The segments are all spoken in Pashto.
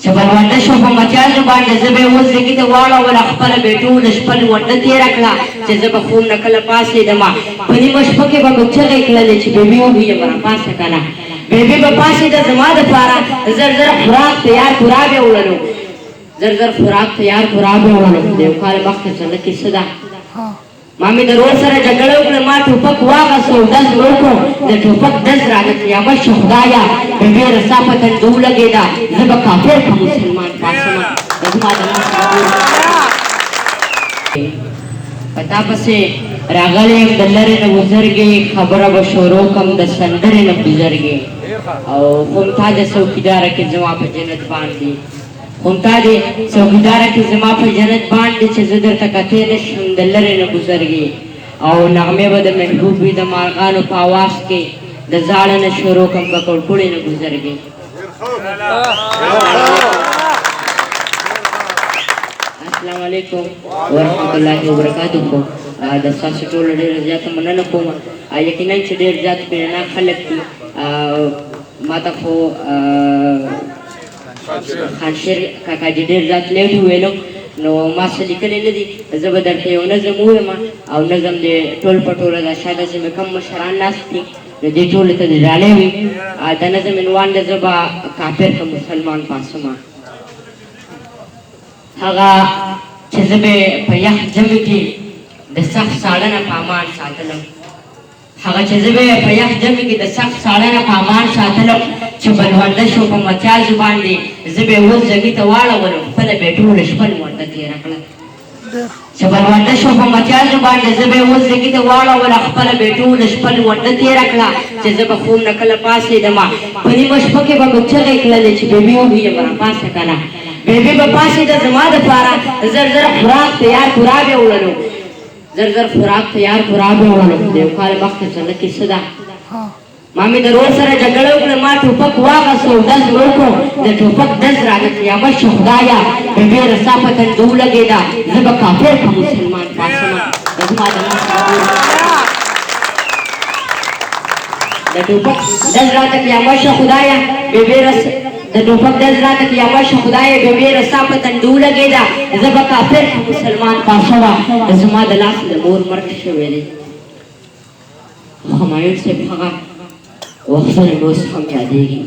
چې بلونده شو په مچازو باندې زه به اوس زګي ته واړوله خپله به ټوله شپه لونده تېره کړه چې زه به خوب نه کله پاڅېدمه په نیمه شپه کې به مې چغې کړلې چې بېبي وګویم راپاڅه که نه بېبي به پاڅېده زما دپاره زر زر خوراک تیار پورا به وړلو زر زر خوراک تیار پورا به وړلو د یو کال مخکې څه کیسه ده ما مې د رور سره جګړه وکړه ما ټوپک واغسته او ډز مې وکړو د ټوپک ډز رانه قیامت شو خدایه بېبي رسا په تندو ولګېده زه به کافر که مسلمان پاڅمه زما د په تا پسې راغلی یم د لرې نه وزرګې خبره به شروع کړم د سندرې نه بزرګې او خمتا د څوکیداره کې زما په جنت باندې خمتا د څوکیداره کې زما په جنت باندې چې زه درته کتې نه شم د لرې نه بزرګې او نغمې به د محبوب وي د مارغانو په اواز کې د زاړه نه شروع کړم په کړکوړې نه بزرګې السلام علیکم ورحمت الله وبرکاتہ د ستاسو ټولو ډېره زیاته مننه کوم یقینا چې ډېر زیات بېرنا خلک دي ما ته خو خانشیر کاکاجي ډېر زیات لیټ وویلو نو ما څه لیکلی نه دي زه به درته یو نظم ووایم او نظم دې ټول په ټوله دا شاته چې مې کوم مشران ناست دي نو دې ټولو ته دې ډالۍ وي د نظم عنوان دی زه به کافر که مسلمان پاڅمه هغه چې زه به په یخ ژمي کې د سخت ساړه نه په امان ساتلم هغه چې زه به په یخ ژمي کې د سخت ساړه نه په امان ساتلم چې بلونده شو په مچازو باندې زه به اوس زګي ته واړولم خپله به یې ټوله شپه لونده تېره کړه چې بلونده شو په مچازو باندې زه به اوس زګي ته واړوله خپله به یې ټوله شپه لونده تېره کړه چې زه به خوب نه کله پاڅېدمه په نیمه شپه کې به مې چغې کړلې چې بېبي وګویم راپاڅه که نه بېبي به پاڅېده زما دپاره زر زر خوراک تیار پورا به وړلو زر زر خوراک تیار پورا به وړلو د یو کال مخکې څه کیسه ده ما مې د رور سره جګړه وکړه ما ټوپک واغسته او ډز مې وکړو د ټوپک ډز رانه قیامت شو خدایه بېبي رسا په تندو ولګېده زه به کافر که مسلمان پاڅمه زما د د ټوپک ډز راته قیامت شو خدایه بېبي رسا د ټوپک ډز راته قیامت شو خدایه بېبي رسا په تندو ولګېده زه به کافر که مسلمان پاڅمه زما د لاس د مور مرګ شوی دی همایون صاحب هغه وختونه مې اوس هم یادېږي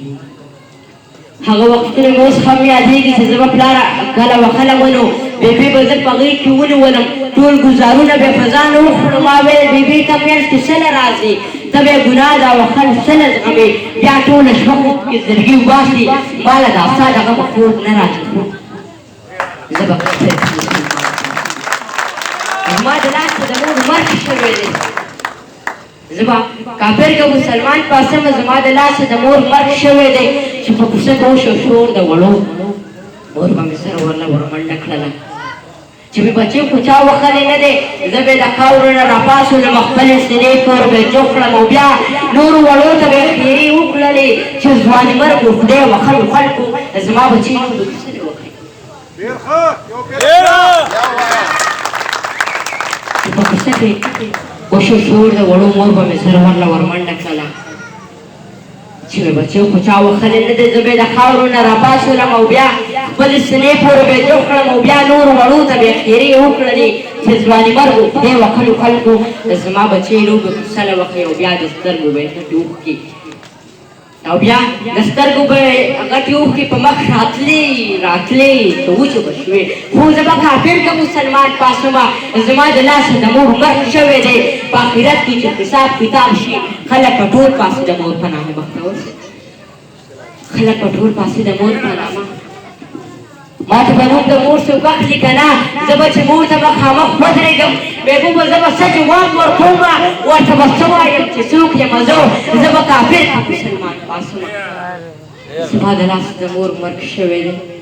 هغه وختونه مې اوس هم یادېږي چې زه به پلاره کله وخله ونو بېبي به زه په غېږ کې ونیولم ټول ګزارونه به یې په ځان وخوړو ما ویل بېبي ته منځ کې څه راځي ته به یې ګناه ده وخل څه نه زغمې بیا ټوله شپه خوب کې زړګي وباسي ما له د افسا دغه به خوب نه راځي زه به زما د لاس د مور مرګ شوی دی زه به کافر که مسلمان پاڅمه زما د لاسه د مور مرګ شوی دی چې په کوڅه کې وشو شور د وړو مور به مې سره ورله ورمنډه کړله چې مې بچي خو چا وخلی نه دی زه به د خاورو نه راپاڅولم خپلې سینې کور به یې جوړ کړم او بیا نورو وړو ته به یې ښېرې وکړلې چې ځوانمرګ و خدای وخلو خلکو زما بچي نو به کیسې وکړي چې په کوڅه کې وشو شور د وړو مور به مې سره ورله ورمنډه کړله چې مې بچو خو چا وخلی نه دی زه به یې د خاورو نه راپاڅولم او بیا خپلې سینې پورې به یې جوړ کړم او بیا نورو وړو ته به یې ښېرې وکړلې چې ځوانمرګ و خدای وکړو خلکو زما بچی لوبې کوڅله وکړي او بیا د سترګو به یې غټې اوښکې او بیا د سترګو به یې غټې اوښکې په مخ راتلې که وچې به شوې خو زه به کافر که مسلمان پاڅمه زما د لاسه د مور مرګ شوی دی په آخرت کې چې حساب کتاب شي خلک به ټول پاسې د مور په نامه مخته ورسي خلک به ټول پاسې د مور په نامه ما ته به نوم د مور څوک اخلي که نه زه به چې مور ته مخامخ ودرېږم بېګو به زه به څه جواب ورکومه ورته به څه وایم چې څوک یم زه زه به کافر که مسلمان پاڅمه زما د لاس د مور مرګ شوی دی